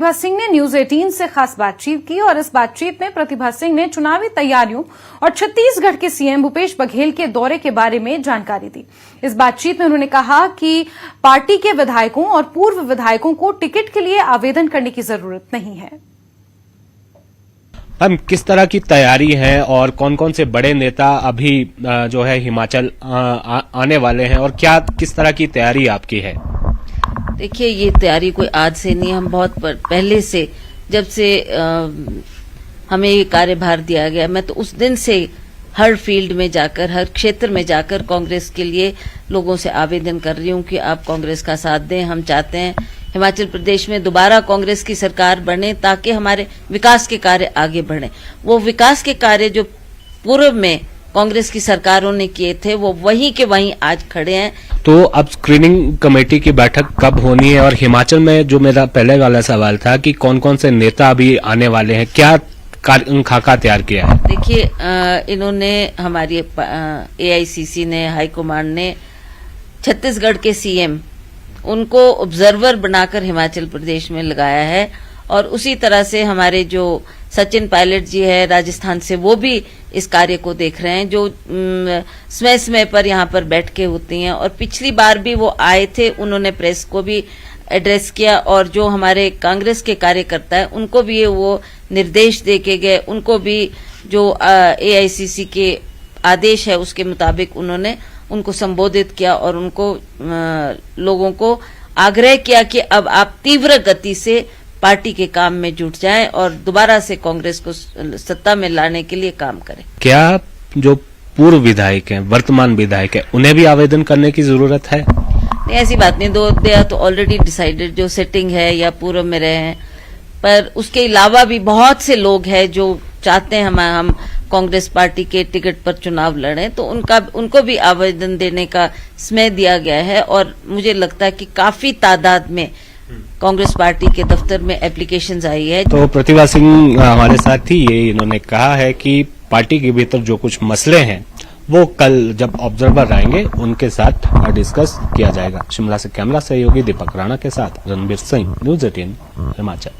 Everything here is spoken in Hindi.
प्रतिभा सिंह ने न्यूज 18 से खास बातचीत की और इस बातचीत में प्रतिभा सिंह ने चुनावी तैयारियों और छत्तीसगढ़ के सीएम भूपेश बघेल के दौरे के बारे में जानकारी दी। इस बातचीत में उन्होंने कहा कि पार्टी के विधायकों और पूर्व विधायकों को टिकट के लिए आवेदन करने की जरूरत नहीं है। हम किस तरह की तैयारी है और कौन कौन से बड़े नेता अभी जो है हिमाचल आने वाले हैं और क्या किस तरह की तैयारी आपकी है? देखिए, ये तैयारी कोई आज से नहीं, हम बहुत पहले से, जब से हमें ये कार्यभार दिया गया, मैं तो उस दिन से हर फील्ड में जाकर, हर क्षेत्र में जाकर कांग्रेस के लिए लोगों से आवेदन कर रही हूँ कि आप कांग्रेस का साथ दें। हम चाहते हैं हिमाचल प्रदेश में दोबारा कांग्रेस की सरकार बने ताकि हमारे विकास के कार्य आगे बढ़े। वो विकास के कार्य जो पूर्व में कांग्रेस की सरकारों ने किए थे वो वहीं के वहीं आज खड़े हैं। तो अब स्क्रीनिंग कमेटी की बैठक कब होनी है और हिमाचल में जो मेरा पहले वाला सवाल था कि कौन कौन से नेता अभी आने वाले हैं, क्या खाका तैयार किया है? देखिए, इन्होंने हमारी एआईसीसी ने, हाईकमांड ने छत्तीसगढ़ के सीएम उनको ऑब्जर्वर बनाकर हिमाचल प्रदेश में लगाया है और उसी तरह से हमारे जो सचिन पायलट जी है राजस्थान से, वो भी इस कार्य को देख रहे हैं, जो समय समय पर यहाँ पर बैठ के होती हैं। और पिछली बार भी वो आए थे, उन्होंने प्रेस को भी एड्रेस किया और जो हमारे कांग्रेस के कार्यकर्ता है उनको भी वो निर्देश दे के गए। उनको भी जो एआईसीसी के आदेश है उसके मुताबिक उन्होंने उनको संबोधित किया और उनको लोगों को आग्रह किया कि अब आप तीव्र गति से पार्टी के काम में जुट जाएं और दोबारा से कांग्रेस को सत्ता में लाने के लिए काम करें। क्या जो पूर्व विधायक हैं, वर्तमान विधायक हैं, उन्हें भी आवेदन करने की जरूरत है? नहीं, ऐसी बात नहीं। दे आर तो ऑलरेडी डिसाइडेड, जो सेटिंग है या पूर्व में रहे हैं। पर उसके अलावा भी बहुत से लोग हैं जो चाहते हैं हम कांग्रेस पार्टी के टिकट पर चुनाव लड़ें, तो उनको भी आवेदन देने का समय दिया गया है और मुझे लगता है कि काफी तादाद में कांग्रेस पार्टी के दफ्तर में एप्लीकेशंस आई है। तो प्रतिभा सिंह हमारे साथ थी, ये इन्होंने कहा है कि पार्टी के भीतर जो कुछ मसले हैं वो कल जब ऑब्जर्वर आएंगे उनके साथ डिस्कस किया जाएगा। शिमला से कैमरा सहयोगी दीपक राणा के साथ रणबीर सिंह, न्यूज 18 हिमाचल।